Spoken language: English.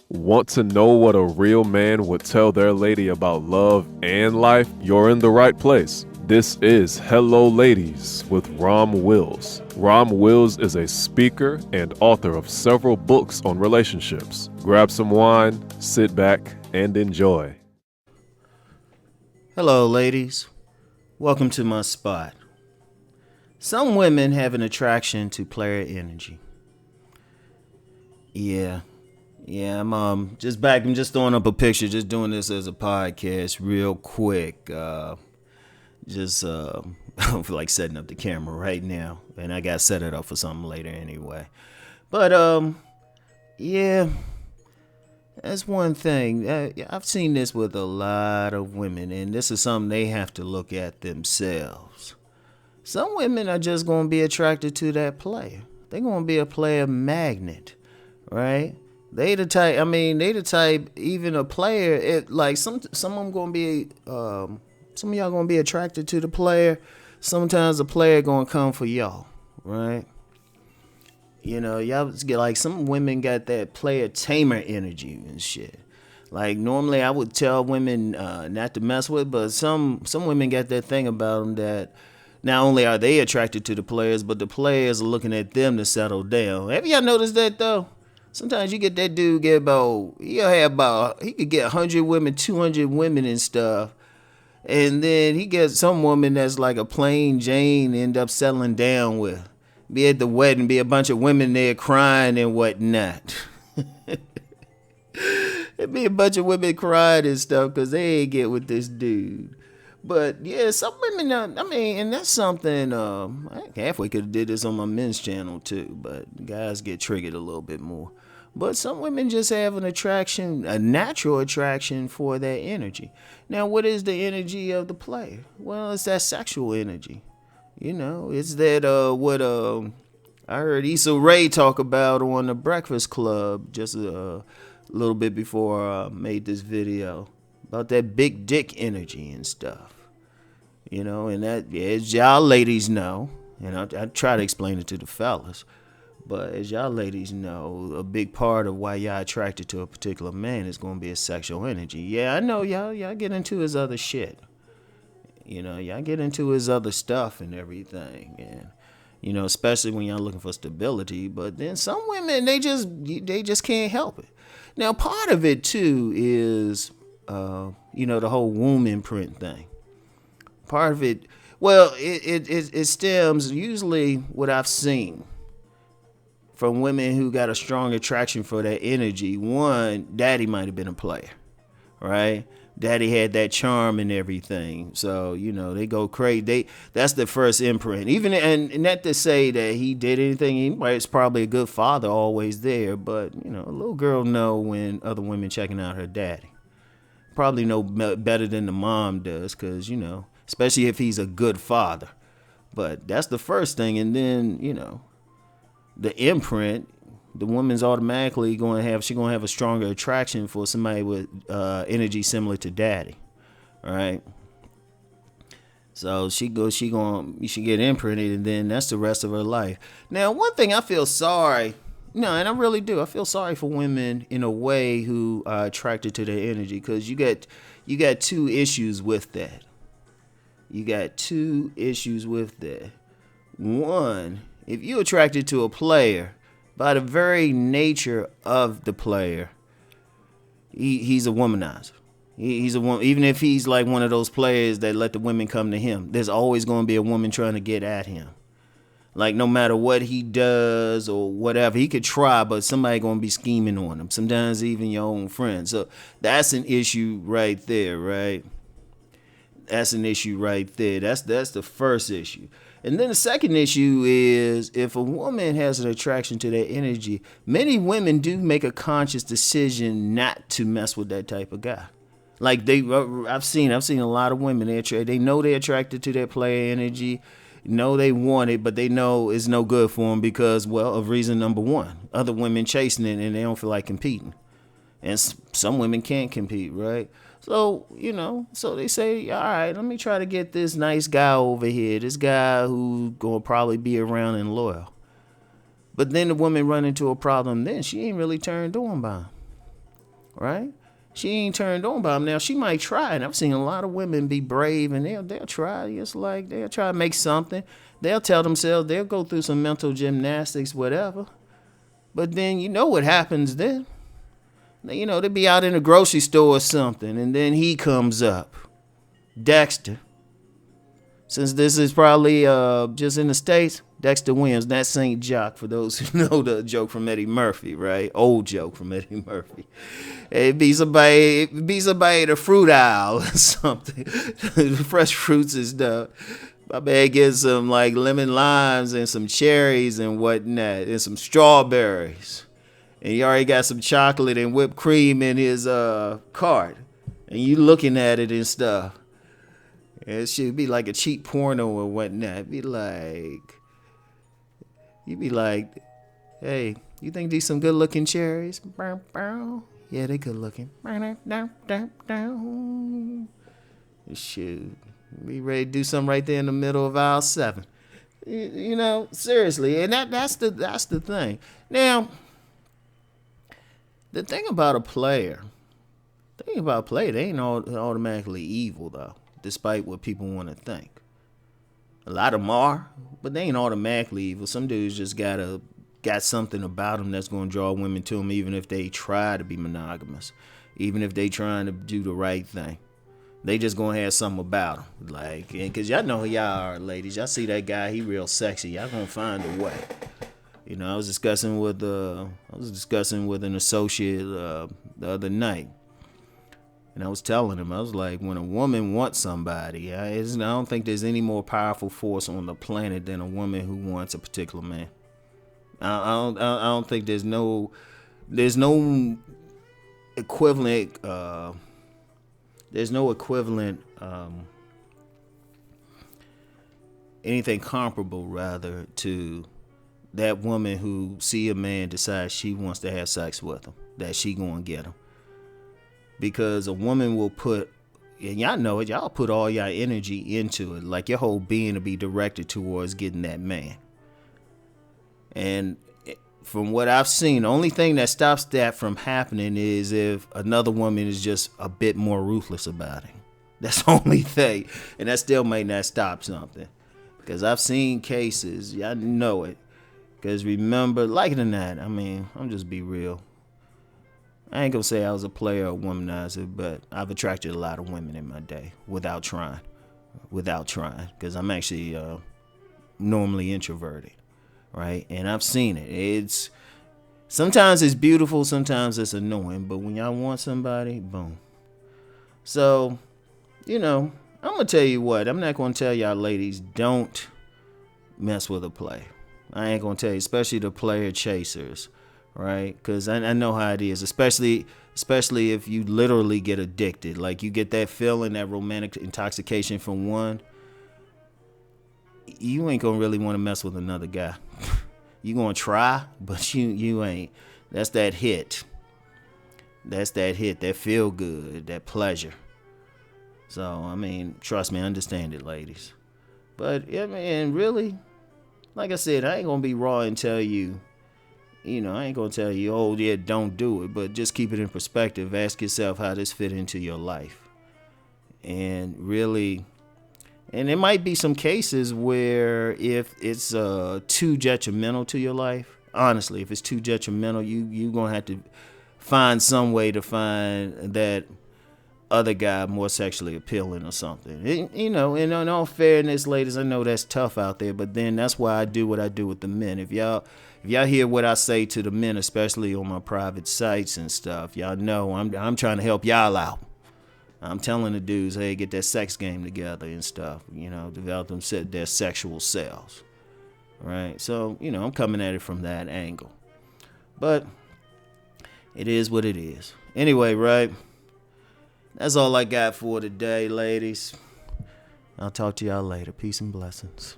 Want to know what a real man would tell their lady about love and life? You're in the right place. This is Hello Ladies with Rom Wills. Rom Wills is a speaker and author of several books on relationships. Grab some wine, sit back, and enjoy. Hello, ladies. Welcome to my spot. Some women have an attraction to player energy. Yeah, I'm just back. I'm just throwing up a picture, just doing this as a podcast real quick. I don't feel like setting up the camera right now, and I got to set it up for something later anyway. But yeah, that's one thing. I've seen this with a lot of women, and this is something they have to look at themselves. Some women are just going to be attracted to that player. They're going to be a player magnet, right? They the type, even a player, some of them going to be, some of y'all going to be attracted to the player. Sometimes the player going to come for y'all, right? You know, y'all get like some women got that player tamer energy and shit. Like normally I would tell women not to mess with, but some women got that thing about them that not only are they attracted to the players, but the players are looking at them to settle down. Have y'all noticed that though? Sometimes you get that dude he could get 100 women, 200 women and stuff. And then he gets some woman that's like a plain Jane end up settling down with. Be at the wedding, be a bunch of women there crying and whatnot. It'd be a bunch of women crying and stuff because they ain't get with this dude. But yeah, some women, and that's something, I halfway could have did this on my men's channel too, but guys get triggered a little bit more. But some women just have an attraction, a natural attraction for that energy. Now, what is the energy of the player? Well, it's that sexual energy. You know, it's that what I heard Issa Rae talk about on the Breakfast Club just a little bit before I made this video about that big dick energy and stuff. You know, and that, as y'all ladies know, and I try to explain it to the fellas, but as y'all ladies know, a big part of why y'all attracted to a particular man is going to be his sexual energy. Yeah, I know y'all get into his other shit. You know, y'all get into his other stuff and everything. And, you know, especially when y'all looking for stability. But then some women, they just can't help it. Now, part of it, too, is, the whole womb imprint thing. Part of it, well, it stems, usually what I've seen from women who got a strong attraction for that energy. One, daddy might have been a player, right? Daddy had that charm and everything. So, you know, they go crazy. That's the first imprint. Even, and not to say that he did anything. He was probably a good father always there. But, you know, a little girl know when other women checking out her daddy. Probably know better than the mom does because, you know, especially if he's a good father. But that's the first thing. And then, you know, the imprint, the woman's automatically going to have a stronger attraction for somebody with energy similar to daddy, right? So she get imprinted, and then that's the rest of her life. Now, one thing I feel sorry, and I really do, I feel sorry for women in a way who are attracted to their energy, because you got two issues with that. One, if you're attracted to a player, by the very nature of the player, he's a womanizer. He's a woman. Even if he's like one of those players that let the women come to him, there's always going to be a woman trying to get at him. Like no matter what he does or whatever, he could try, but somebody going to be scheming on him. Sometimes even your own friends. So that's an issue right there, right? That's an issue right there. That's the first issue. And then the second issue is if a woman has an attraction to that energy, many women do make a conscious decision not to mess with that type of guy. Like I've seen a lot of women, they know they're attracted to that player energy, know they want it, but they know it's no good for them because, well, of reason number one, other women chasing it and they don't feel like competing. And some women can't compete, right? So, you know, so they say, all right, let me try to get this nice guy over here, this guy who gonna probably be around and loyal. But then the woman run into a problem, then she ain't really turned on by him. right? She ain't turned on by him. Now, she might try, and I've seen a lot of women be brave, and they'll try. It's like they'll try to make something. They'll tell themselves, they'll go through some mental gymnastics, whatever. But then you know what happens then. You know, they'll be out in the grocery store or something, and then he comes up. Dexter. Since this is probably just in the States, Dexter wins. That's St. Jock, for those who know the joke from Eddie Murphy, right? Old joke from Eddie Murphy. It'd be somebody at the fruit aisle or something. Fresh fruits and stuff. My man gets some like lemon limes and some cherries and whatnot, and some strawberries. And he already got some chocolate and whipped cream in his cart. And you looking at it and stuff. And it should be like a cheap porno or whatnot. You'd be like, hey, you think these some good looking cherries? Yeah, they good looking. Shoot. Be ready to do something right there in the middle of aisle 7. You know, seriously. And that's the thing. Now, the thing about a player, they ain't automatically evil, though, despite what people want to think. A lot of them are, but they ain't automatically evil. Some dudes just got something about them that's going to draw women to them, even if they try to be monogamous, even if they trying to do the right thing. They just going to have something about them. Like, because y'all know who y'all are, ladies. Y'all see that guy, he real sexy. Y'all going to find a way. You know, I was discussing with an associate the other night. And I was telling him, I was like, when a woman wants somebody, I don't think there's any more powerful force on the planet than a woman who wants a particular man. I don't think there's no equivalent. There's no equivalent. Anything comparable, rather, to that woman who see a man, decides she wants to have sex with him, that she gonna get him. Because a woman will put, and y'all know it, y'all put all y'all energy into it. Like your whole being to be directed towards getting that man. And from what I've seen, the only thing that stops that from happening is if another woman is just a bit more ruthless about it. That's the only thing. And that still may not stop something. Because I've seen cases, y'all know it. Because remember, like it or not, I mean, I'm just be real. I ain't gonna say I was a player or womanizer, but I've attracted a lot of women in my day without trying, because I'm actually normally introverted, right? And I've seen it. Sometimes it's beautiful, sometimes it's annoying, but when y'all want somebody, boom. So, you know, I'm gonna tell you what. I'm not gonna tell y'all ladies, don't mess with a player. I ain't gonna tell you, especially the player chasers. Right? Because I know how it is, especially if you literally get addicted. Like you get that feeling, that romantic intoxication from one. You ain't going to really want to mess with another guy. You going to try, but you ain't. That's that hit. That feel good, that pleasure. So, I mean, trust me, I understand it, ladies. But, yeah, man, really, like I said, I ain't going to be raw and tell you, you know, I ain't going to tell you, oh, yeah, don't do it. But just keep it in perspective. Ask yourself how this fit into your life. And really, and there might be some cases where if it's too detrimental to your life, honestly, if it's too detrimental, you're going to have to find some way to find that other guy more sexually appealing or something. You know, and in all fairness, ladies, I know that's tough out there, but then that's why I do what I do with the men. If y'all hear what I say to the men, especially on my private sites and stuff, y'all know I'm trying to help y'all out. I'm telling the dudes, hey, get that sex game together and stuff, you know, develop them their sexual selves, right? So, you know, I'm coming at it from that angle. But it is what it is. Anyway, right? That's all I got for today, ladies. I'll talk to y'all later. Peace and blessings.